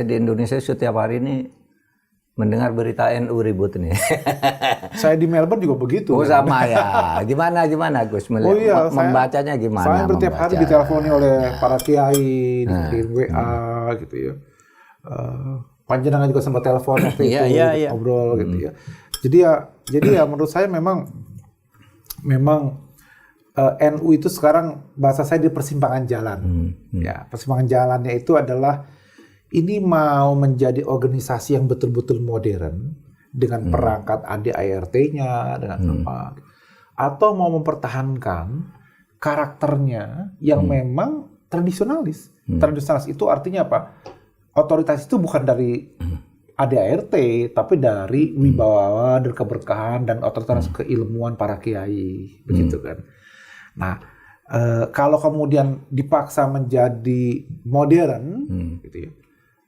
di Indonesia setiap hari ini mendengar berita NU ribut nih. Saya di Melbourne juga begitu. Oh sama ya. Gimana Gus membacanya gimana? Saya setiap hari diteleponi oleh para kiai, dikirim WA gitu ya. Panjenengan juga sempat telepon waktu itu, ngobrol gitu ya. Jadi ya menurut saya memang NU itu sekarang bahasa saya di persimpangan jalan. Ya, persimpangan jalannya itu adalah ini mau menjadi organisasi yang betul-betul modern dengan perangkat ADART-nya dengan apa, atau mau mempertahankan karakternya yang memang tradisionalis. Tradisionalis itu artinya apa? Otoritas itu bukan dari ADART, tapi dari wibawa dan keberkahan dan otoritas keilmuan para kiai, begitu kan. Nah, kalau kemudian dipaksa menjadi modern, gitu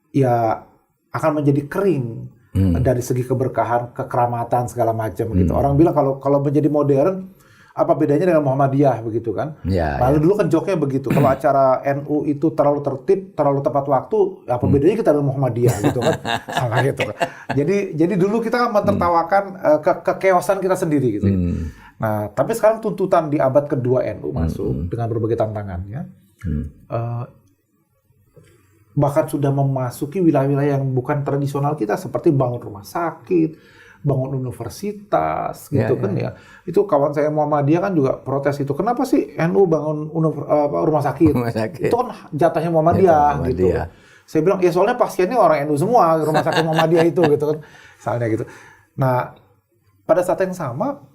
ya akan menjadi kering dari segi keberkahan, kekeramatan segala macam, gitu. Orang bilang kalau menjadi modern, apa bedanya dengan Muhammadiyah begitu kan? Lalu dulu kan joknya begitu. Kalau acara NU itu terlalu tertib, terlalu tepat waktu, apa bedanya kita dengan Muhammadiyah gitu kan? Sama gitu kan. Jadi dulu kita kan mentertawakan kekeosan kita sendiri gitu. Nah, tapi sekarang tuntutan di abad kedua NU masuk dengan berbagai tantangannya. Bahkan sudah memasuki wilayah-wilayah yang bukan tradisional kita, seperti bangun rumah sakit, bangun universitas, gitu kan ya. Itu kawan saya Muhammadiyah kan juga protes itu. Kenapa sih NU bangun rumah sakit? Itu kan jatahnya Muhammadiyah gitu. Saya bilang, ya soalnya pasiennya orang NU semua, rumah sakit Muhammadiyah itu gitu kan. Misalnya gitu. Nah, pada saat yang sama,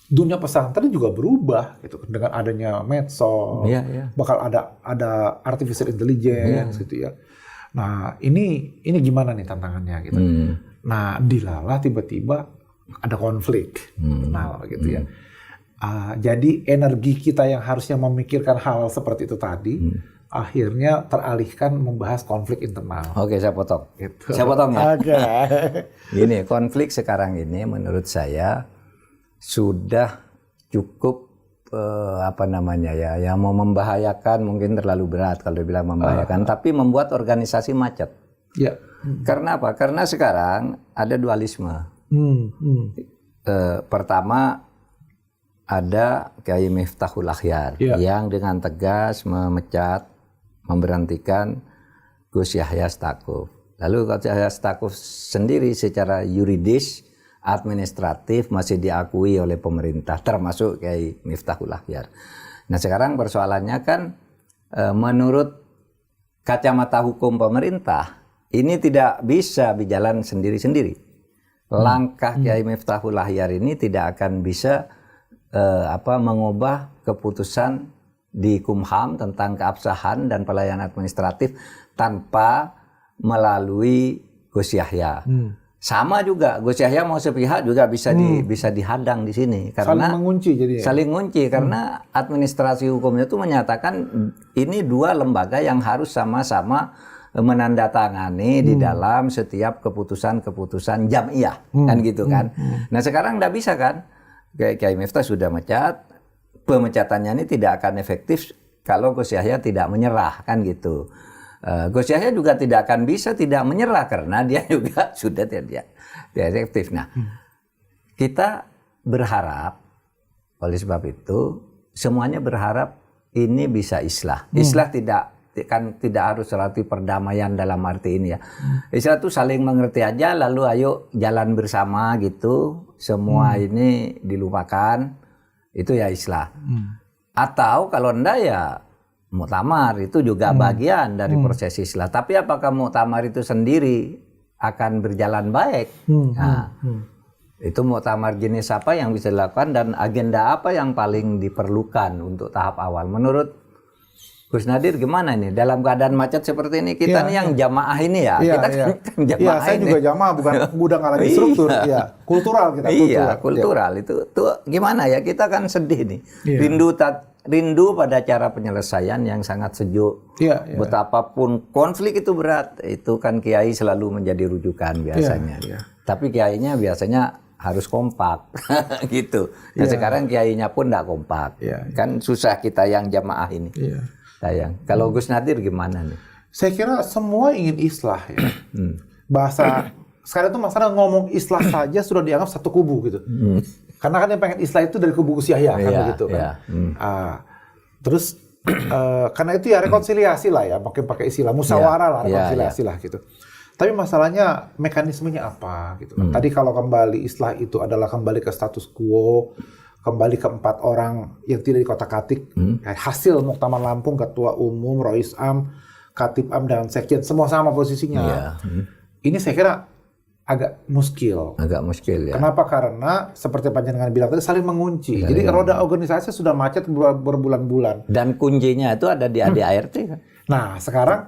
dunia pesantren juga berubah gitu kan, dengan adanya medsos, bakal ada artificial intelligence gitu ya. Nah, ini gimana nih tantangannya gitu. Nah, dilalah tiba-tiba ada konflik internal gitu ya. Jadi energi kita yang harusnya memikirkan hal seperti itu tadi, akhirnya teralihkan membahas konflik internal. Oke, saya potong. Gitu. Saya potong ya. Gini, konflik sekarang ini menurut saya sudah cukup yang mau membahayakan, mungkin terlalu berat kalau dibilang membahayakan, tapi membuat organisasi macet. Karena apa? Karena sekarang ada dualisme. Pertama ada Kiai Miftahul Akhyar yang dengan tegas memecat, memberhentikan Gus Yahya Stakuf. Lalu Gus Yahya Stakuf sendiri secara yuridis, administratif masih diakui oleh pemerintah, termasuk Kiai Miftahul Akhyar. Nah sekarang persoalannya kan menurut kacamata hukum pemerintah, ini tidak bisa berjalan sendiri-sendiri. Langkah Kiai Miftahul Akhyar ini tidak akan bisa mengubah keputusan di Kumham tentang keabsahan dan pelayanan administratif tanpa melalui Gus Yahya. Sama juga Gus Yahya mau sepihak juga bisa dihadang di sini karena saling mengunci karena administrasi hukumnya itu menyatakan ini dua lembaga yang harus sama-sama menandatangani di dalam setiap keputusan jam'iyah kan gitu kan. Nah sekarang nggak bisa kan, Kiai Miftah sudah mecat, pemecatannya ini tidak akan efektif kalau Gus Yahya tidak menyerah kan gitu. Gus Yahya juga tidak akan bisa tidak menyerah karena dia juga sudah tidak efektif. Nah, kita berharap oleh sebab itu semuanya berharap ini bisa islah. Islah tidak harus berarti perdamaian dalam arti ini ya. Islah itu saling mengerti aja lalu ayo jalan bersama gitu. Semua ini dilupakan. Itu ya islah. Atau kalau enggak ya muktamar itu juga bagian dari proses islah. Tapi apakah muktamar itu sendiri akan berjalan baik? Itu muktamar jenis apa yang bisa dilakukan dan agenda apa yang paling diperlukan untuk tahap awal? Menurut Gus Nadir gimana nih dalam keadaan macet seperti ini kita nih yang jamaah ini ya? Kita kan jamaah saya ini. juga jamaah bukan nggak lagi struktur. Kultural kita. Kultural itu tuh gimana ya, kita kan sedih nih. Rindu pada cara penyelesaian yang sangat sejuk. Betapapun konflik itu berat, itu kan kiai selalu menjadi rujukan biasanya. Tapi kiainya biasanya harus kompak gitu. Nah sekarang kiainya pun tidak kompak. Kan susah kita yang jamaah ini. Sayang. Kalau Gus Nadir gimana nih? Saya kira semua ingin islah ya. Bahasa sekarang itu masalah ngomong islah saja sudah dianggap satu kubu gitu. Karena kan yang pengen islah itu dari kubu Gus Yahya kan begitu kan. Terus karena itu ya rekonsiliasi lah ya, mungkin pakai istilah musyawarah lah, rekonsiliasi lah gitu. Tapi masalahnya mekanismenya apa gitu kan. Tadi kalau kembali islah itu adalah kembali ke status quo, kembali ke 4 orang yang tidak dikotak-katik, hasil Muktamar Lampung, Ketua Umum, Rois Am, Katib Am, dan Sekjen, semua sama posisinya. Ini saya kira agak muskil. Agak muskil ya. Kenapa? Karena seperti panjenengan bilang tadi saling mengunci. Jadi roda organisasi sudah macet berbulan-bulan. Dan kuncinya itu ada di ADART kan. Nah sekarang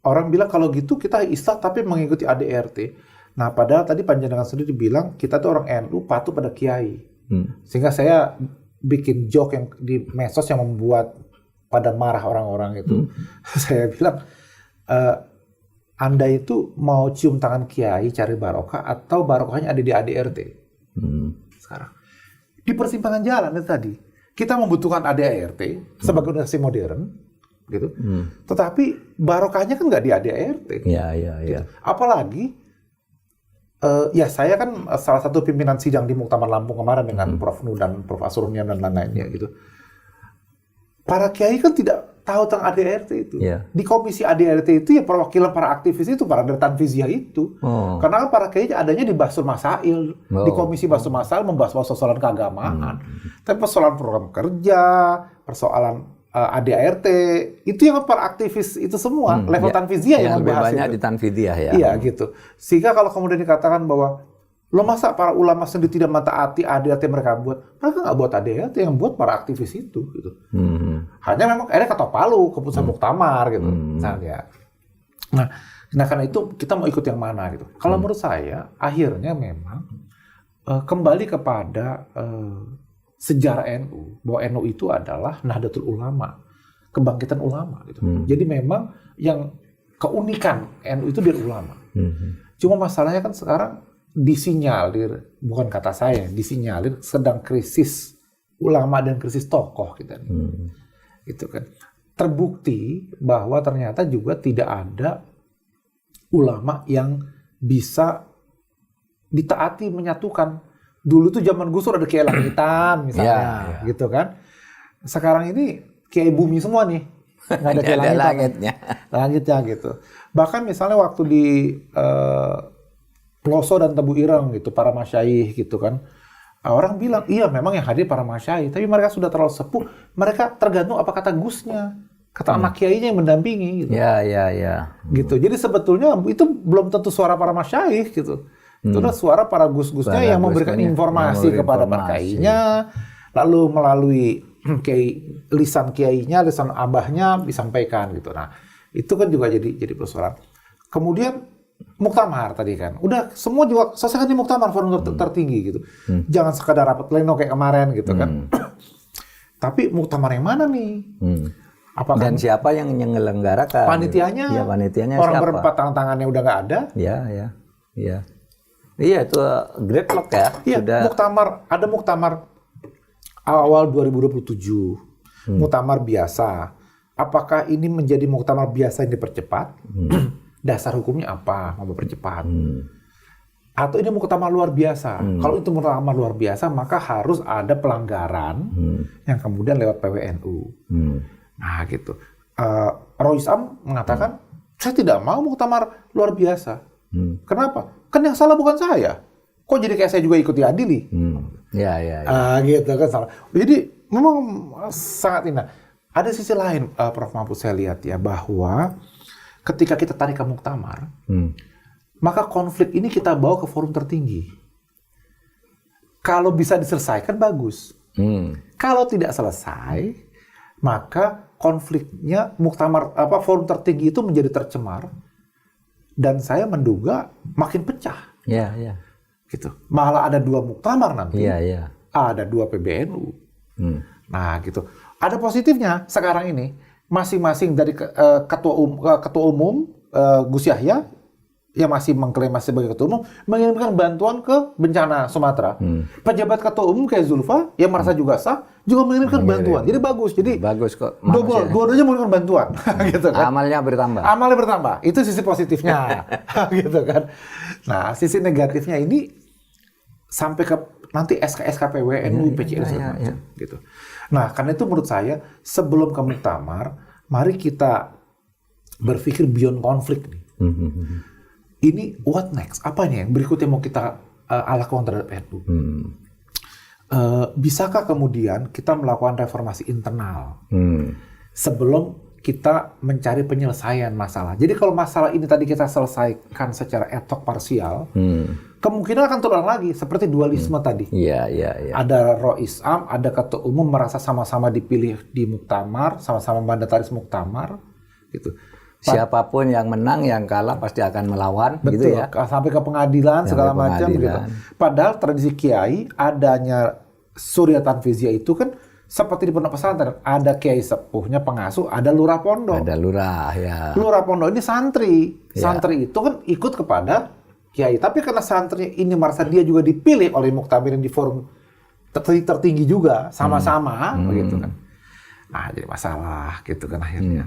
orang bilang kalau gitu kita islah tapi mengikuti ADART. Nah padahal tadi panjenengan sendiri bilang kita tuh orang NU patuh pada kiai. Sehingga saya bikin joke yang di medsos yang membuat pada marah orang-orang itu. Saya bilang, Anda itu mau cium tangan kiai cari barokah atau barokahnya ada di ADART? Sekarang di persimpangan jalan itu tadi kita membutuhkan ADART sebagai organisasi modern, gitu. Tetapi barokahnya kan nggak di ADART. Gitu. Apalagi ya saya kan salah satu pimpinan sidang di Muktamar Lampung kemarin dengan Prof. Nu dan Prof. Asurnian dan lain-lainnya gitu. Para kiai kan tidak tahu tentang ADART itu. Di komisi ADART itu ya perwakilan para aktivis itu, para dari Tanfiziah itu. Karena kan para kiai adanya di Basul Masail. Di komisi Basul Masail membahas persoalan keagamaan. Tapi persoalan program kerja, persoalan ADART, itu yang para aktivis itu semua, level Tanfiziah yang membahas itu. Lebih banyak di Tanfiziah ya. Iya gitu. Sehingga kalau kemudian dikatakan bahwa lo masa para ulama sendiri tidak mentaati ADART yang mereka buat? Mereka nggak buat ADART, yang buat para aktivis itu. Gitu. Hanya memang akhirnya ketok palu, keputusan muktamar gitu. Misalnya. Nah karena itu kita mau ikut yang mana gitu. Kalau menurut saya akhirnya memang kembali kepada sejarah NU, bahwa NU itu adalah Nahdlatul Ulama, kebangkitan ulama gitu. Jadi memang yang keunikan NU itu dari ulama. Cuma masalahnya kan sekarang disinyalir, bukan kata saya, disinyalir sedang krisis ulama dan krisis tokoh kita nih. Gitu kan. Terbukti bahwa ternyata juga tidak ada ulama yang bisa ditaati, menyatukan. Dulu tuh zaman Gus Dur ada Kiai Langitan misalnya, gitu kan. Sekarang ini Kiai Bumi semua nih. Nggak ada Kiai Langitan. Langitnya gitu. Bahkan misalnya waktu di Peloso dan Tebu Ireng gitu, para masyaikh gitu kan. Orang bilang, iya memang yang hadir para masyaikh, tapi mereka sudah terlalu sepuh, mereka tergantung apa kata Gusnya, kata anak kiainya yang mendampingi gitu. Gitu. Jadi sebetulnya itu belum tentu suara para masyaikh gitu. Itu adalah suara para gus-gusnya yang memberikan informasi kepada para kiainya, lalu melalui lisan kiainya, lisan abahnya disampaikan gitu. Nah, itu kan juga jadi persoalan. Kemudian muktamar tadi kan, udah semua juga selesaikan di muktamar forum tertinggi gitu. Jangan sekadar rapat pleno kayak kemarin gitu kan. Tapi muktamar yang mana nih? Apakah dan siapa yang menyelenggarakan? Panitianya? Ya, panitianya orang siapa? berempat tangan-tangannya udah nggak ada? Iya itu gridlock ya. Iya, ada muktamar awal 2027, muktamar biasa. Apakah ini menjadi muktamar biasa yang dipercepat? Dasar hukumnya apa? Mau dipercepat? Atau ini muktamar luar biasa? Kalau itu muktamar luar biasa, maka harus ada pelanggaran yang kemudian lewat PWNU. Nah gitu. Rois Am mengatakan, saya tidak mau muktamar luar biasa. Kenapa? Kan yang salah bukan saya. Kok jadi kayak saya juga ikut diadili? Gitu kan salah. Jadi memang sangat indah. Ada sisi lain, Prof. Mahfud saya lihat ya, bahwa ketika kita tarik ke muktamar, maka konflik ini kita bawa ke forum tertinggi. Kalau bisa diselesaikan bagus. Kalau tidak selesai, maka konfliknya forum tertinggi itu menjadi tercemar. Dan saya menduga makin pecah. Gitu. Malah ada 2 muktamar nanti. Ada 2 PBNU. Nah, gitu. Ada positifnya sekarang ini. Masing-masing dari ketua umum Gus Yahya yang masih mengklaim masih sebagai ketua umum mengirimkan bantuan ke bencana Sumatera. Pejabat ketua umum kayak Zulfa yang merasa juga sah juga mengirimkan bantuan. Jadi bagus. Jadi bagus kok. double, dua-duanya mengirimkan bantuan. Gitu kan. Amalnya bertambah. Amalnya bertambah. Itu sisi positifnya. Gitu kan. Nah, sisi negatifnya ini sampai ke nanti SKPWNU, PCL segala macam gitu. Nah, karena itu menurut saya sebelum ke muktamar, mari kita berpikir beyond konflik nih. Ini what next? Apa nih yang berikutnya mau kita lakukan terhadap NU? Bisakah kemudian kita melakukan reformasi internal sebelum kita mencari penyelesaian masalah? Jadi kalau masalah ini tadi kita selesaikan secara ad hoc parsial, kemungkinan akan terulang lagi seperti dualisme tadi. Ada Rois Am, ada ketua umum merasa sama-sama dipilih di muktamar, sama-sama mandataris muktamar, gitu. Siapapun yang menang, yang kalah pasti akan melawan. Betul, gitu ya. Sampai ke pengadilan segala macam gitu. Padahal tradisi kiai adanya Surya Tanfizia itu kan seperti di pondok pesantren, ada kiai sepuhnya pengasuh, ada lurah pondok. Ada lurah, ya. Lurah pondok ini santri. Santri itu kan ikut kepada kiai. Tapi karena santri ini merasa dia juga dipilih oleh muktamirin di forum tertinggi juga, sama-sama, begitu kan. Nah, jadi masalah gitu kan akhirnya.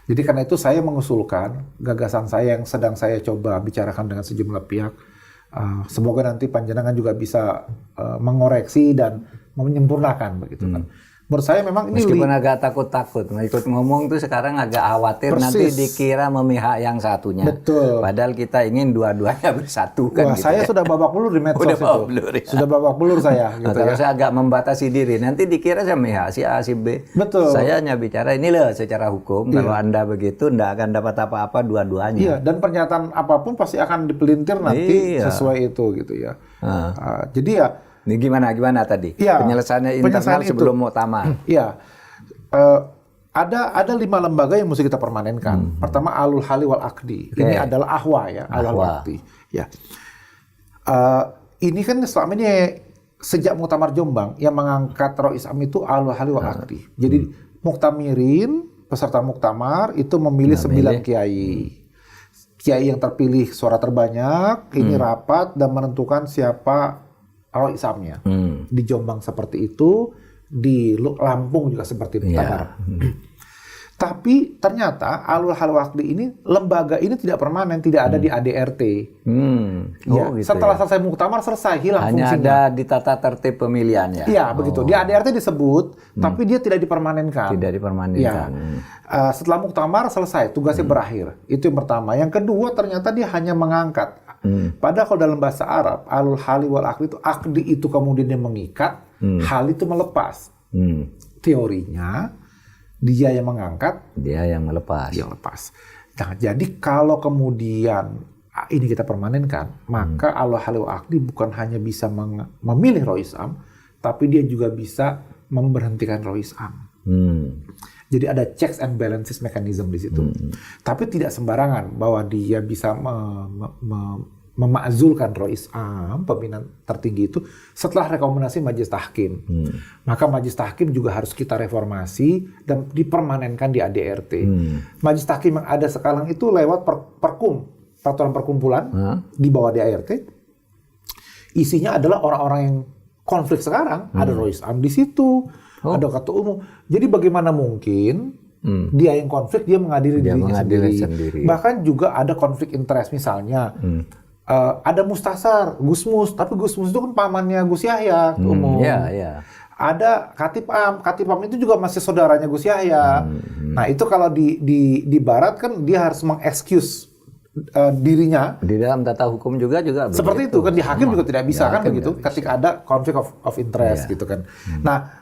Jadi karena itu saya mengusulkan gagasan saya yang sedang saya coba bicarakan dengan sejumlah pihak. Semoga nanti panjenengan juga bisa mengoreksi dan menyempurnakan begitu kan. Menurut saya memang ini meskipun agak takut-takut ikut ngomong tuh sekarang agak khawatir nanti dikira memihak yang satunya. Betul. Padahal kita ingin dua-duanya bersatu kan. Wah, gitu saya sudah babak belur di medsos itu. Sudah babak belur saya. Gitu kalau saya agak membatasi diri, nanti dikira saya memihak si A si B. Betul. Saya hanya bicara ini loh secara hukum. Kalau Anda begitu, Anda akan dapat apa-apa dua-duanya. Iya. Dan pernyataan apapun pasti akan dipelintir nanti sesuai itu gitu ya. Jadi ya. Ini gimana tadi? Penyelesaiannya internal sebelum muktamar. Iya. Ada 5 lembaga yang mesti kita permanenkan. Pertama Alul Hali wal Aqdi. Ini adalah Ahwa ya, Alul Aqdi. Ya. Ini kan selama ini sejak muktamar Jombang yang mengangkat Rois Am itu Alul Hali wal Aqdi. Jadi muktamirin peserta muktamar itu memilih 9 kiai. Kiai yang terpilih suara terbanyak ini rapat dan menentukan siapa Rois Amnya. Di Jombang seperti itu, di Lampung juga seperti muktamar. Tapi ternyata Alul Hal Waqdi ini, lembaga ini tidak permanen, tidak ada di ADRT. Gitu setelah selesai muktamar, selesai, hilang hanya fungsinya. Ada di tata tertib pemilihan ya? Iya, begitu. Di ADRT disebut, tapi dia tidak dipermanenkan. Tidak dipermanenkan. Setelah muktamar selesai, tugasnya berakhir. Itu yang pertama. Yang kedua, ternyata dia hanya mengangkat. Padahal kalau dalam bahasa Arab, Alul Hali wal Aqdi itu, Aqdi itu kemudian dia mengikat, Hal itu melepas. Teorinya, dia yang mengangkat, dia yang melepas. Dia lepas. Nah, jadi kalau kemudian ini kita permanenkan, maka Alul Hali wal Aqdi bukan hanya bisa memilih Rois Am, tapi dia juga bisa memberhentikan Rois Am. Jadi ada checks and balances mechanism di situ. Tapi tidak sembarangan bahwa dia bisa memakzulkan Rois Am, pimpinan tertinggi itu, setelah rekomendasi Majelis Tahkim. Maka Majelis Tahkim juga harus kita reformasi dan dipermanenkan di ADRT. Majelis Tahkim yang ada sekarang itu lewat peraturan perkumpulan di bawah ADRT. Isinya adalah orang-orang yang konflik sekarang. Ada Rois Am di situ. Ada ketua umum. Jadi bagaimana mungkin dia yang konflik, dia mengadili dirinya sendiri. Bahkan juga ada konflik interest misalnya. Ada Mustasar, Gusmus, tapi Gusmus itu kan pamannya Gus Yahya umum. Ada Katib Am itu juga masih saudaranya Gus Yahya. Nah itu kalau di Barat kan dia harus mengexcuse dirinya. Di dalam tata hukum juga seperti itu kan, di hakim juga tidak bisa kan begitu. Ketika ada konflik of interest gitu kan. Nah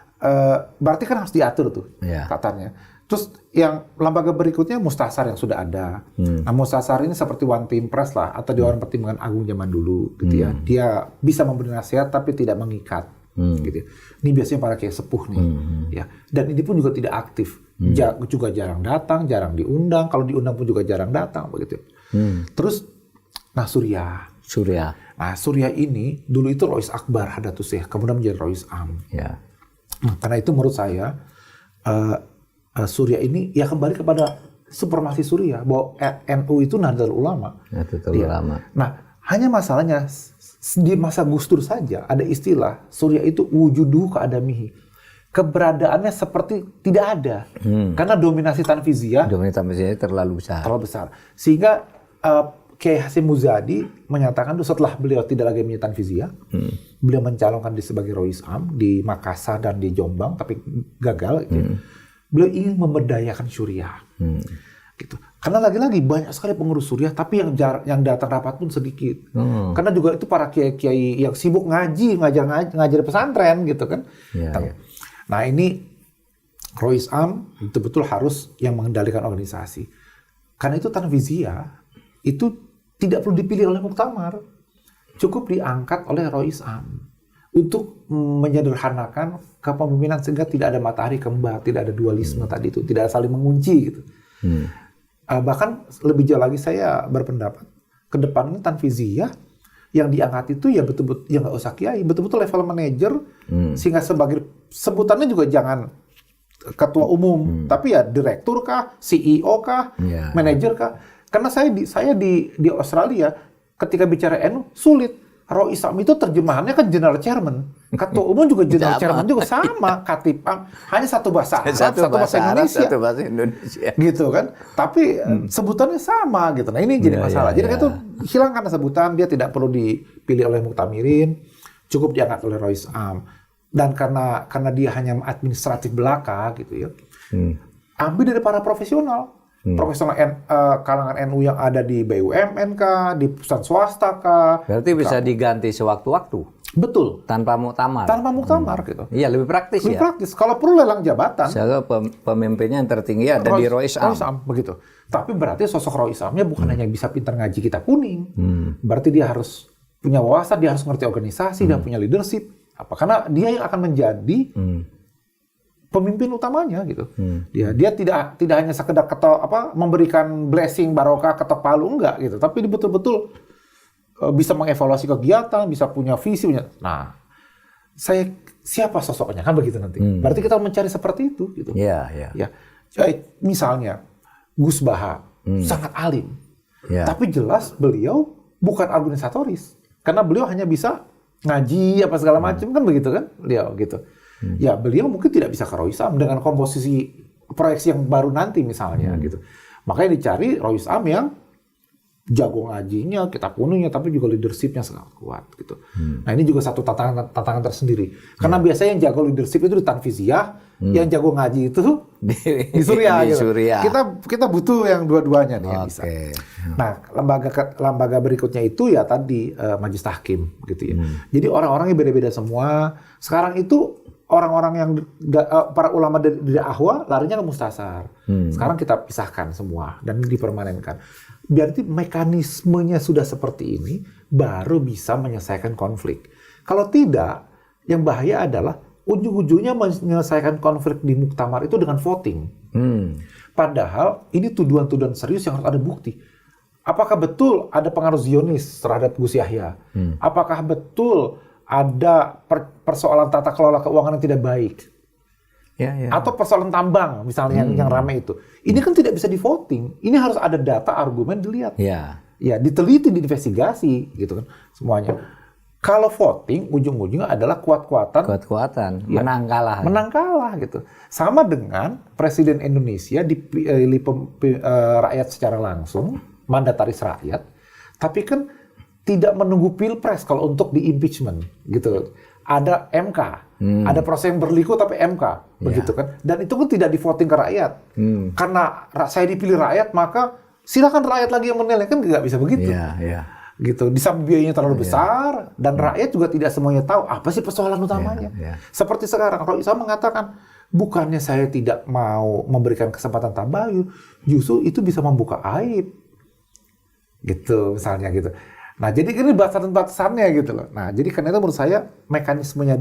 berarti kan harus diatur tuh tatanya. Terus yang lembaga berikutnya Mustasar yang sudah ada. Nah Mustasar ini seperti One Team Press lah, atau Dewan Pertimbangan Agung zaman dulu gitu ya. Dia bisa memberi nasihat tapi tidak mengikat gitu. Ini biasanya para kiai sepuh nih ya. Dan ini pun juga tidak aktif. Juga jarang datang, jarang diundang. Kalau diundang pun juga jarang datang begitu. Terus Surya. Nah Surya ini dulu itu Rois Akbar Hadatus Syekh, kemudian menjadi Rois Am. Karena itu menurut saya Surya ini ya kembali kepada supremasi Suriah, bahwa NU itu Nahdlatul Ulama. Nahdlatul Ulama. Nah, hanya masalahnya di masa Gus Dur saja ada istilah Suriah itu wujuduhu ka'adamihi. Keberadaannya seperti tidak ada. Karena dominasi Tanfiziyah terlalu besar. Sehingga Kiai Hasyim Muzadi menyatakan itu setelah beliau tidak lagi punya Tanfiziyah, beliau mencalonkan diri sebagai Rois Am di Makassar dan di Jombang, tapi gagal. Gitu. Beliau ingin memberdayakan Suriah. Gitu. Karena lagi-lagi banyak sekali pengurus Suriah, tapi yang datang rapat pun sedikit. Karena juga itu para kiai-kiai yang sibuk ngajar pesantren gitu kan. Nah ini Rois Am betul-betul harus yang mengendalikan organisasi. Karena itu Tanfiziyah itu tidak perlu dipilih oleh Muktamar, cukup diangkat oleh Rois Am untuk menyederhanakan kepemimpinan sehingga tidak ada matahari kembar, tidak ada dualisme tadi itu, tidak saling mengunci gitu. Bahkan lebih jauh lagi saya berpendapat ke depan ini Tanfiziyah yang diangkat itu ya betul-betul ya nggak usah kiai, betul-betul level manajer, sehingga sebagai sebutannya juga jangan ketua umum, tapi ya direktur kah, CEO kah, manajer kah. Karena saya di Australia ketika bicara NU sulit. Rois Am itu terjemahannya kan General Chairman. Ketua umum juga General Chairman juga sama. Katipang hanya satu bahasa Arab, satu bahasa Indonesia. Gitu kan. Tapi sebutannya sama gitu. Nah ini jadi masalah. Jadi itu hilangkan sebutan, dia tidak perlu dipilih oleh Muktamirin, cukup diangkat oleh Rois Am. Dan karena dia hanya administratif belaka gitu ya. Ambil dari para profesional. Profesional kalangan NU yang ada di BUMN kah, di perusahaan swasta kah. Berarti bisa diganti sewaktu-waktu. Betul. Tanpa muktamar. Tanpa muktamar gitu. Iya, lebih praktis lebih praktis. Kalau perlu lelang jabatan. Saya pemimpinnya yang tertinggi ada di Rois Am. Begitu. Tapi berarti sosok Rois Amnya bukan hanya bisa pintar ngaji kitab kuning. Berarti dia harus punya wawasan, dia harus ngerti organisasi, dia punya leadership. Karena dia yang akan menjadi pemimpin utamanya gitu. Dia tidak hanya sekedar memberikan blessing barokah ketok palu enggak gitu, tapi dia betul-betul bisa mengevaluasi kegiatan, bisa punya visi. Nah, siapa sosoknya kan begitu nanti. Berarti kita mencari seperti itu gitu. Iya. Misalnya Gus Baha sangat alim. Tapi jelas beliau bukan organisatoris. Karena beliau hanya bisa ngaji apa segala macam kan begitu kan? Beliau gitu. Ya beliau mungkin tidak bisa ke Rois Am dengan komposisi proyeksi yang baru nanti misalnya gitu. Makanya dicari Rois Am yang jago ngajinya, kitab kuningnya, tapi juga leadershipnya sangat kuat gitu. Nah ini juga satu tantangan tersendiri. Karena biasanya yang jago leadership itu di Tanfiziyah, yang jago ngaji itu di Suriah. Gitu. Kita butuh yang dua-duanya nih yang bisa. Nah lembaga berikutnya itu ya tadi Majelis Tahkim gitu ya. Jadi orang-orangnya beda-beda semua. Sekarang itu orang-orang yang para ulama dari Ahwa larinya ke Mustasar. Sekarang kita pisahkan semua dan dipermanenkan. Berarti mekanismenya sudah seperti ini baru bisa menyelesaikan konflik. Kalau tidak, yang bahaya adalah ujung-ujungnya menyelesaikan konflik di muktamar itu dengan voting. Padahal ini tuduhan-tuduhan serius yang harus ada bukti. Apakah betul ada pengaruh Zionis terhadap Gus Yahya? Apakah betul ada persoalan tata kelola keuangan yang tidak baik? Atau persoalan tambang misalnya yang ramai itu. Ini kan tidak bisa di voting. Ini harus ada data, argumen dilihat. Ya, diteliti, diinvestigasi gitu kan semuanya. Kalau voting ujung-ujungnya adalah kuat-kuatan, menang kalah gitu. Sama dengan Presiden Indonesia dipilih rakyat secara langsung, mandataris rakyat, tapi kan tidak menunggu pilpres kalau untuk di impeachment gitu. Ada MK, ada proses yang berliku tapi MK, begitu kan? Dan itu kan tidak di voting ke rakyat. Karena saya dipilih rakyat, maka silakan rakyat lagi yang menilai, kan nggak bisa begitu. Gitu. Di samping biayanya terlalu besar dan rakyat juga tidak semuanya tahu apa sih persoalan utamanya. Seperti sekarang Rois Am mengatakan, bukannya saya tidak mau memberikan kesempatan tabayun, justru itu bisa membuka aib. Gitu misalnya gitu. Nah, jadi ini batasan-batasannya gitu loh. Nah, jadi karena itu menurut saya mekanismenya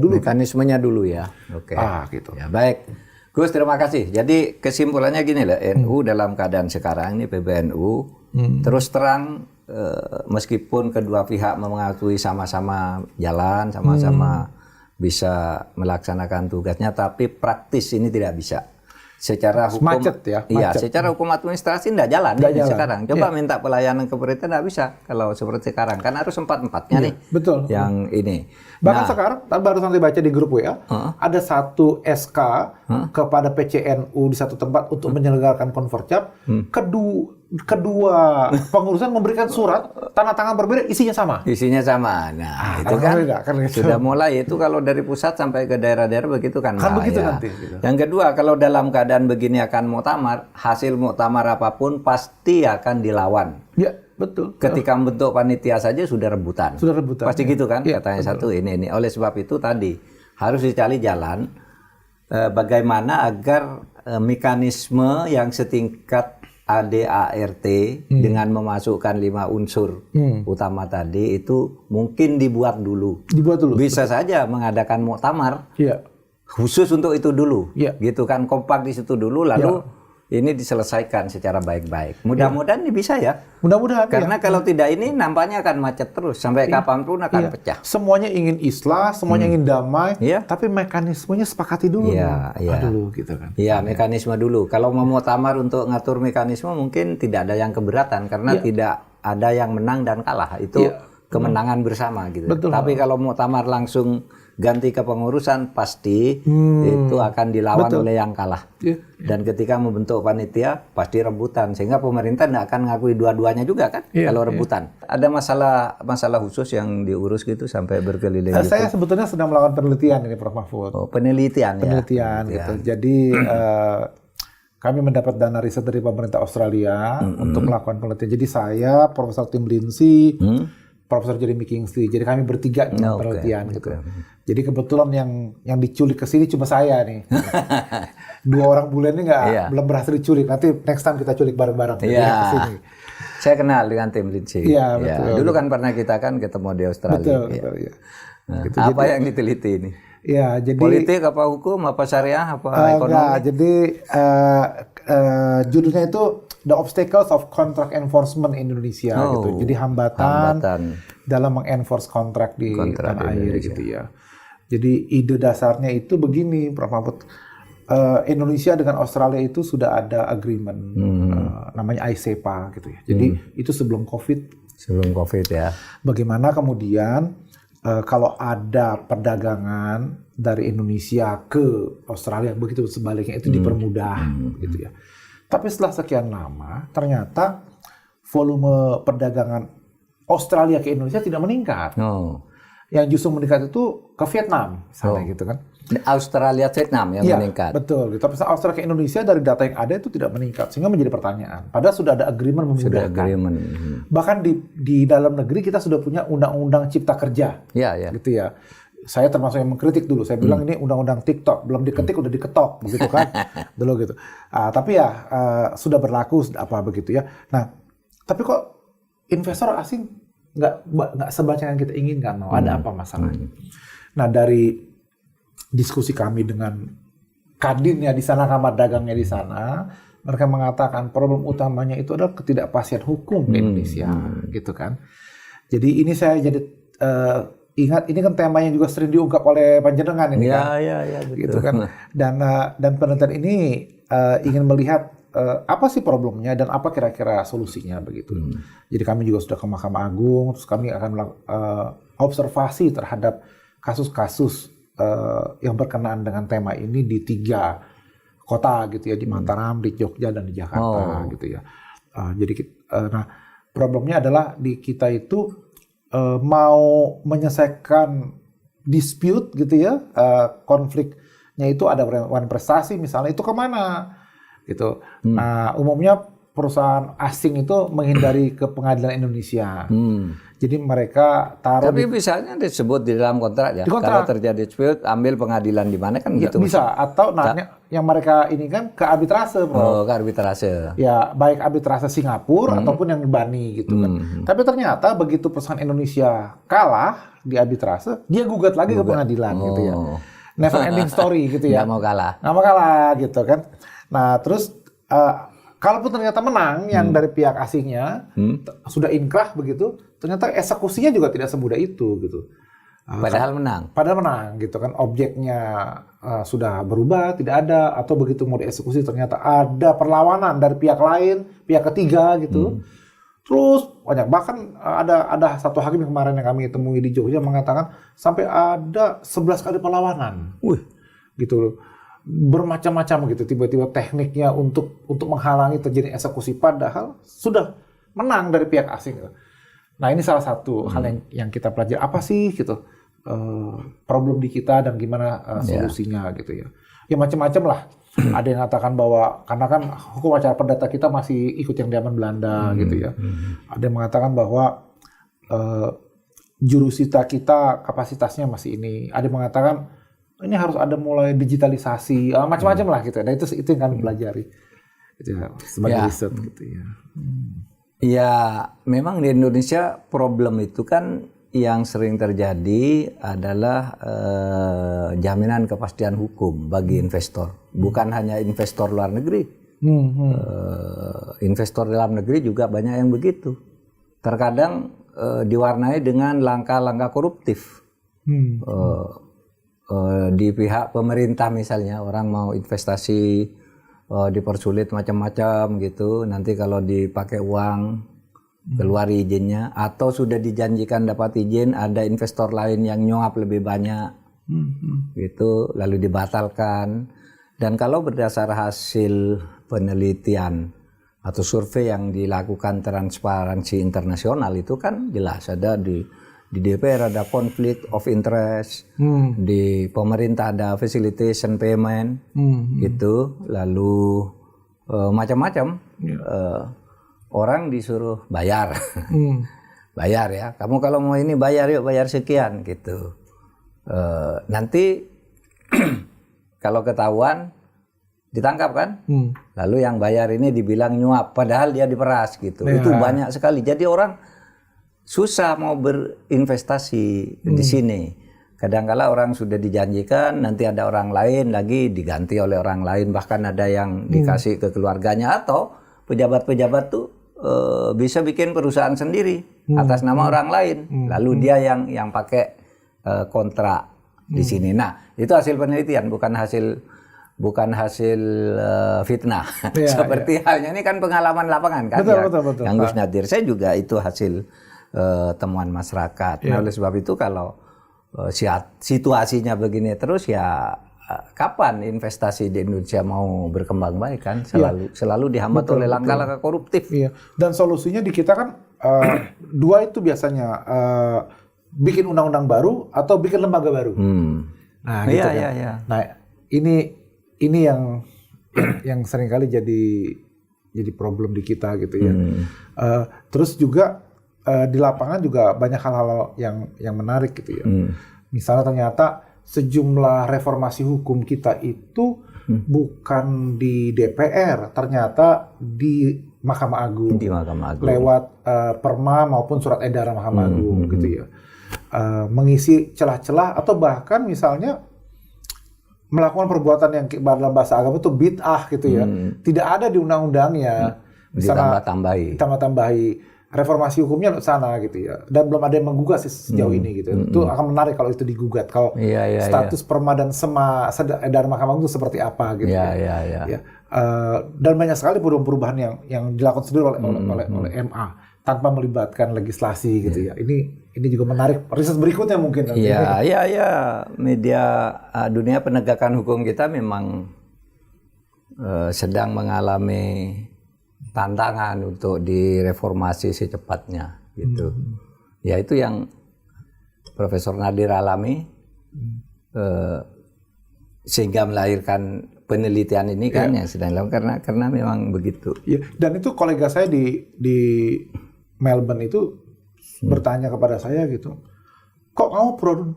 dulu ya. Oke. Gitu. Ya, baik. Gus, terima kasih. Jadi kesimpulannya gini lah, NU dalam keadaan sekarang ini PBNU terus terang meskipun kedua pihak mengakui sama-sama jalan, sama-sama bisa melaksanakan tugasnya, tapi praktis ini tidak bisa. secara hukum macet ya. Iya, Macet. secara hukum administrasi tidak jalan Nggak ini jalan. sekarang. Coba Iya. minta pelayanan ke pemerintah tidak bisa kalau seperti sekarang kan harus empat-empatnya Iya, nih. betul. Yang ini. Bahkan Nah, sekarang, baru nanti baca di grup WA, ada satu SK kepada PCNU di satu tempat untuk menyelenggarakan konvercap. Kedua pengurusan memberikan surat, tanda tangan berbeda, isinya sama. isinya sama. Nah, itu kan kan beda, kan gitu. sudah mulai itu kalau dari pusat sampai ke daerah-daerah begitu kan. Kan begitu bahaya. nanti, gitu. Yang kedua, kalau dalam keadaan begini akan muktamar, hasil muktamar apapun pasti akan dilawan. Ya, betul. Ketika membentuk panitia saja sudah rebutan. Sudah rebutan. Pasti gitu kan, Ya, katanya betul. satu ini. Oleh sebab itu tadi harus dicari jalan bagaimana agar mekanisme yang setingkat ADART dengan memasukkan 5 unsur utama tadi itu mungkin dibuat dulu. Dibuat dulu. Bisa saja mengadakan muktamar Iya. khusus untuk itu dulu. Iya. Gitu kan, kompak di situ dulu lalu ini diselesaikan secara baik-baik. Mudah-mudahan ini bisa ya. Mudah-mudahan. Karena kalau tidak ini nampaknya akan macet terus sampai kapanpun akan pecah. Semuanya ingin islah, semuanya ingin damai, Iya. tapi mekanismenya sepakati dulu. Iya, iya. Dulu gitu kan. Iya, mekanisme dulu. Kalau mau muktamar untuk ngatur mekanisme mungkin tidak ada yang keberatan karena tidak ada yang menang dan kalah. Itu kemenangan bersama gitu. Betul. Tapi kalau muktamar langsung ganti kepengurusan pasti itu akan dilawan oleh yang kalah. Iya. Dan ketika membentuk panitia pasti rebutan sehingga pemerintah tidak akan ngakui dua-duanya juga kan kalau rebutan. Ada masalah khusus yang diurus gitu sampai berkeliling gitu. Saya sebetulnya sedang melakukan penelitian ini, Prof. Mahfud. Oh, penelitian Gitu. Jadi kami mendapat dana riset dari pemerintah Australia untuk melakukan penelitian. Jadi saya, Profesor Tim Lindsay, Profesor Jeremy Kingsley. Jadi kami bertiga nih penelitian gitu. Jadi kebetulan yang diculik ke sini cuma saya nih. 2 orang bule ini belum berhasil diculik. Nanti next time kita culik bareng-bareng ke sini. Saya kenal dengan Tim Lindsay. Iya, betul. Dulu kan pernah kita kan ketemu di Australia. Betul, ya. Nah, Gitu, apa yang diteliti ini? Ya, jadi Politik apa hukum apa syariah apa ekonomi? enggak, jadi judulnya itu The Obstacles of Contract Enforcement in Indonesia gitu. Jadi hambatan dalam mengenforce kontrak di tanah air gitu ya. Jadi ide dasarnya itu begini, Prof. Mahfud. Indonesia dengan Australia itu sudah ada agreement namanya ICEPA gitu ya. Jadi itu sebelum COVID. Sebelum COVID ya. Bagaimana kemudian kalau ada perdagangan dari Indonesia ke Australia, begitu sebaliknya itu dipermudah gitu ya. Tapi setelah sekian lama, ternyata volume perdagangan Australia ke Indonesia tidak meningkat. Yang justru meningkat itu ke Vietnam, misalnya gitu kan. Australia Vietnam yang meningkat. Betul. Tapi Australia ke Indonesia dari data yang ada itu tidak meningkat, sehingga menjadi pertanyaan. Padahal sudah ada agreement memudahkan. Bahkan di dalam negeri kita sudah punya undang-undang cipta kerja. Gitu ya. Saya termasuk yang mengkritik dulu. Saya bilang ini undang-undang TikTok, belum diketik udah diketok, begitu kan? Dulu gitu. Tapi ya sudah berlaku apa begitu ya. Nah, tapi kok investor asing nggak sebanyak yang kita inginkan? Ada apa masalahnya? Nah, dari diskusi kami dengan kadinnya di sana, kamar dagangnya di sana, mereka mengatakan problem utamanya itu adalah ketidakpastian hukum di Indonesia, gitu kan. Jadi ini saya jadi ingat, ini kan temanya juga sering diungkap oleh panjenengan ini kan, betul. Gitu kan. Dan penelitian ini ingin melihat apa sih problemnya dan apa kira-kira solusinya begitu. Jadi kami juga sudah ke Mahkamah Agung, terus kami akan melakukan observasi terhadap kasus-kasus yang berkenaan dengan tema ini di 3 kota gitu ya, di Mataram, di Jogja dan di Jakarta gitu ya. Jadi nah problemnya adalah di kita itu mau menyelesaikan dispute gitu ya, konfliknya itu ada one prestasi misalnya, itu kemana gitu. Nah umumnya perusahaan asing itu menghindari ke pengadilan Indonesia. Jadi mereka taruh. Tapi misalnya disebut di dalam kontrak ya. Di kontrak. Kalau terjadi dispute, ambil pengadilan di mana kan gitu. Bisa. Atau yang mereka ini kan ke arbitrase, Bro. Ke arbitrase. Ya, baik arbitrase Singapura ataupun yang di Bani gitu kan. Tapi ternyata begitu perusahaan Indonesia kalah di arbitrase, dia gugat lagi ke pengadilan gitu ya. Never ending story gitu ya. Nggak mau kalah. Nggak mau kalah gitu kan. Nah, terus kalaupun ternyata menang yang dari pihak asingnya sudah inkrah begitu, ternyata eksekusinya juga tidak semudah itu gitu. Padahal menang. Padahal menang gitu kan, objeknya sudah berubah, tidak ada, atau begitu mau dieksekusi ternyata ada perlawanan dari pihak lain, pihak ketiga gitu. Terus banyak, bahkan ada satu hakim yang kemarin yang kami temui di Jogja mengatakan sampai ada 11 kali perlawanan. Gitu. Bermacam-macam gitu, tiba-tiba tekniknya untuk menghalangi terjadi eksekusi padahal sudah menang dari pihak asing. Nah, ini salah satu hal yang kita pelajari, apa sih gitu problem di kita dan gimana solusinya gitu ya. Ya macam-macam lah. Ada yang mengatakan bahwa karena kan hukum acara perdata kita masih ikut yang zaman Belanda gitu ya. Ada yang mengatakan bahwa jurusita kita kapasitasnya masih ini. Ada yang mengatakan ini harus ada mulai digitalisasi, macam-macam lah gitu. Nah itu yang kami pelajari gitu ya, sebagai riset gitu ya. Ya memang di Indonesia problem itu kan yang sering terjadi adalah jaminan kepastian hukum bagi investor. Bukan hanya investor luar negeri, investor dalam negeri juga banyak yang begitu. Terkadang diwarnai dengan langkah-langkah koruptif. Di pihak pemerintah misalnya, orang mau investasi dipersulit macam-macam gitu. Nanti kalau dipakai uang keluar izinnya, atau sudah dijanjikan dapat izin, ada investor lain yang nyuap lebih banyak gitu, lalu dibatalkan. Dan kalau berdasar hasil penelitian atau survei yang dilakukan Transparansi Internasional itu kan jelas ada di DPR ada conflict of interest, di pemerintah ada facilitation payment gitu, lalu macam-macam. Orang disuruh bayar, bayar ya. Kamu kalau mau ini bayar yuk, bayar sekian gitu. Nanti kalau ketahuan ditangkap kan, lalu yang bayar ini dibilang nyuap, padahal dia diperas gitu. Itu banyak sekali. Jadi orang susah mau berinvestasi di sini. Kadang-kala orang sudah dijanjikan, nanti ada orang lain lagi diganti oleh orang lain, bahkan ada yang dikasih ke keluarganya, atau pejabat-pejabat tuh bisa bikin perusahaan sendiri atas nama orang lain, lalu dia yang pakai kontrak di sini. Nah, itu hasil penelitian, bukan hasil fitnah. Seperti halnya ini kan pengalaman lapangan kan, betul. Yang Gus Nadir, saya juga itu hasil temuan masyarakat. Nah, oleh sebab itu kalau situasinya begini terus ya, kapan investasi di Indonesia mau berkembang baik kan? Selalu dihambat oleh langkah-langkah koruptif. Iya. Dan solusinya di kita kan dua itu biasanya, bikin undang-undang baru atau bikin lembaga baru. Nah, gitu kan. Iya. Nah, ini yang seringkali jadi problem di kita gitu ya. Terus juga di lapangan juga banyak hal-hal yang menarik gitu ya. Misalnya ternyata sejumlah reformasi hukum kita itu bukan di DPR, ternyata di Mahkamah Agung. Di Mahkamah Agung. Lewat perma maupun surat edaran Mahkamah Agung gitu ya. Mengisi celah-celah atau bahkan misalnya melakukan perbuatan yang dalam bahasa agama itu bid'ah gitu ya. Tidak ada di undang-undangnya. Ditambah-tambahi. Reformasi hukumnya ke sana gitu ya, dan belum ada yang menggugat sejauh ini gitu. Itu akan menarik kalau itu digugat. Kalau status perma dan sema edaran Mahkamah Agung itu seperti apa gitu ya. Dan banyak sekali perubahan yang dilakukan sendiri oleh MA tanpa melibatkan legislasi gitu ya. Ini juga menarik. Riset berikutnya mungkin. Iya. Media dunia penegakan hukum kita memang sedang mengalami tantangan untuk direformasi secepatnya gitu. Ya itu yang Profesor Nadir alami sehingga melahirkan penelitian ini kan yang sedang dilakukan karena memang begitu. Ya, dan itu kolega saya di Melbourne itu bertanya kepada saya gitu, kok kamu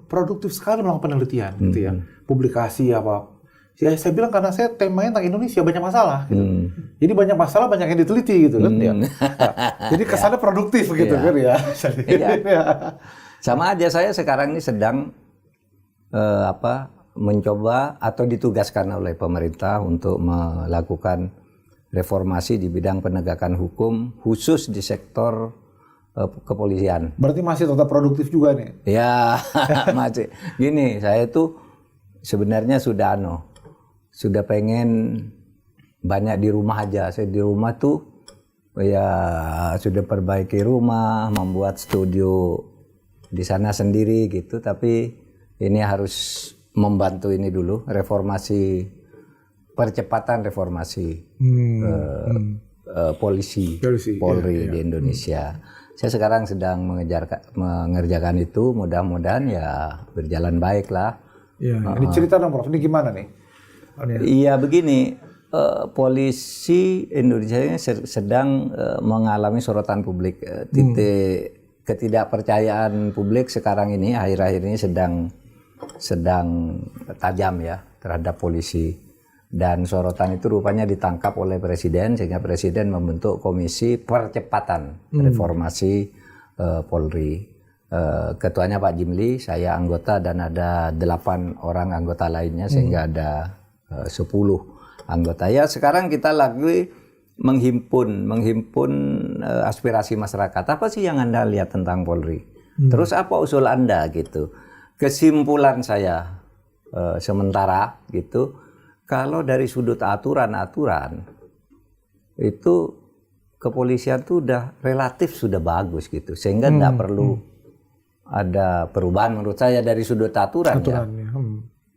produktif sekali melakukan penelitian gitu ya, publikasi apa? Ya saya bilang karena saya temanya tentang Indonesia, banyak masalah gitu. Jadi banyak masalah, banyak yang diteliti gitu kan ya. Nah, jadi kesannya produktif gitu kan ya. Sama aja saya sekarang ini sedang mencoba atau ditugaskan oleh pemerintah untuk melakukan reformasi di bidang penegakan hukum khusus di sektor kepolisian. Berarti masih tetap produktif juga nih? Ya, masih. Gini, saya tuh sebenarnya sudah pengen banyak di rumah aja. Saya di rumah tuh ya sudah perbaiki rumah, membuat studio di sana sendiri gitu. Tapi ini harus membantu ini dulu, percepatan reformasi Polri di Indonesia. Saya sekarang sedang mengerjakan itu, mudah-mudahan ya berjalan baik lah. Ya, ini cerita dong Prof, ini gimana nih? Iya begini, polisi Indonesia ini sedang mengalami sorotan publik. Titik ketidakpercayaan publik sekarang ini, akhir-akhir ini sedang tajam ya terhadap polisi. Dan sorotan itu rupanya ditangkap oleh Presiden, sehingga Presiden membentuk komisi percepatan reformasi Polri. Ketuanya Pak Jimli, saya anggota dan ada 8 orang anggota lainnya, sehingga ada 10 anggota. Ya sekarang kita lagi menghimpun aspirasi masyarakat. Apa sih yang Anda lihat tentang Polri? Terus apa usul Anda gitu? Kesimpulan saya sementara gitu, kalau dari sudut aturan itu kepolisian tuh udah relatif sudah bagus gitu, sehingga tidak perlu ada perubahan menurut saya dari sudut aturan ya.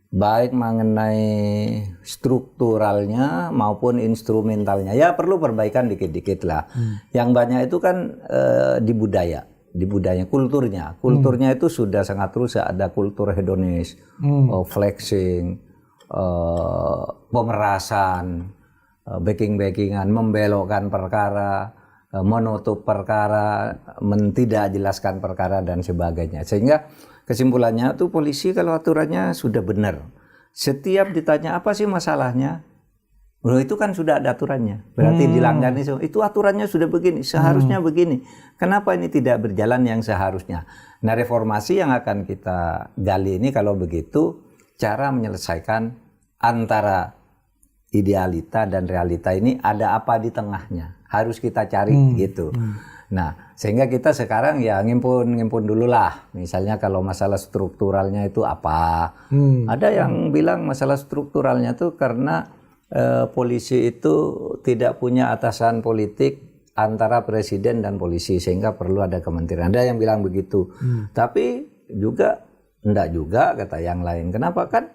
Baik mengenai strukturalnya maupun instrumentalnya, ya perlu perbaikan dikit-dikit lah. Yang banyak itu kan di budaya, kulturnya itu sudah sangat rusak. Ada kultur hedonis, flexing, pemerasan, backing-backingan, membelokkan perkara, menutup perkara, tidak jelaskan perkara dan sebagainya. Sehingga kesimpulannya tuh polisi kalau aturannya sudah benar, setiap ditanya apa sih masalahnya, loh itu kan sudah ada aturannya, berarti dilanggar itu aturannya sudah begini, seharusnya begini. Kenapa ini tidak berjalan yang seharusnya? Nah reformasi yang akan kita gali ini kalau begitu, cara menyelesaikan antara idealita dan realita ini ada apa di tengahnya, harus kita cari gitu. Nah sehingga kita sekarang ya ngimpun dulu lah. Misalnya kalau masalah strukturalnya itu apa? Ada yang bilang masalah strukturalnya itu karena polisi itu tidak punya atasan politik antara presiden dan polisi, sehingga perlu ada kementerian. Ada yang bilang begitu. Tapi juga enggak juga kata yang lain. Kenapa? Kan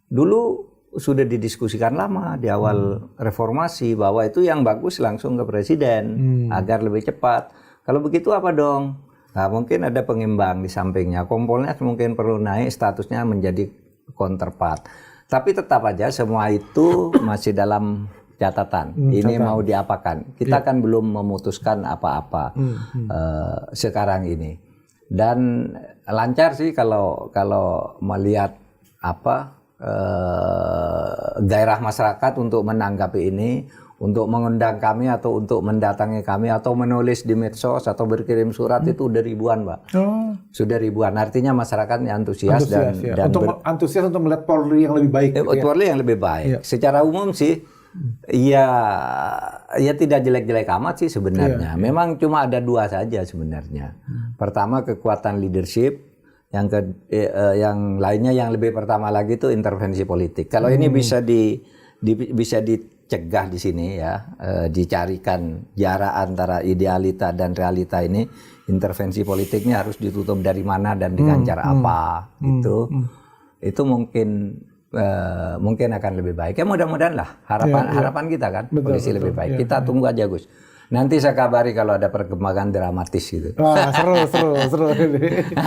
dulu sudah didiskusikan lama di awal reformasi bahwa itu yang bagus langsung ke presiden agar lebih cepat. Kalau begitu apa dong? Nah, mungkin ada pengimbang di sampingnya. Kompolnas mungkin perlu naik statusnya menjadi counterpart. Tapi tetap aja semua itu masih dalam catatan. Ini mau diapakan? Kita kan belum memutuskan apa-apa sekarang ini. Dan lancar sih kalau melihat gairah masyarakat untuk menanggapi ini, untuk mengundang kami atau untuk mendatangi kami atau menulis di medsos atau berkirim surat itu udah ribuan, Pak. Sudah ribuan. Artinya masyarakatnya antusias dan antusias untuk melihat Polri yang lebih baik. Polri yang lebih baik. Secara umum sih ya tidak jelek-jelek amat sih sebenarnya. Memang cuma ada 2 saja sebenarnya. Pertama kekuatan leadership, yang lainnya yang lebih pertama lagi itu intervensi politik. Kalau ini bisa dicegah di sini ya, dicarikan jarak antara idealita dan realita ini, intervensi politiknya harus ditutup dari mana dan dengan cara apa itu mungkin akan lebih baik. Ya mudah-mudahan lah harapan kita kan polisi lebih baik. Kita tunggu aja Gus. Nanti saya kabari kalau ada perkembangan dramatis gitu. Wah, seru.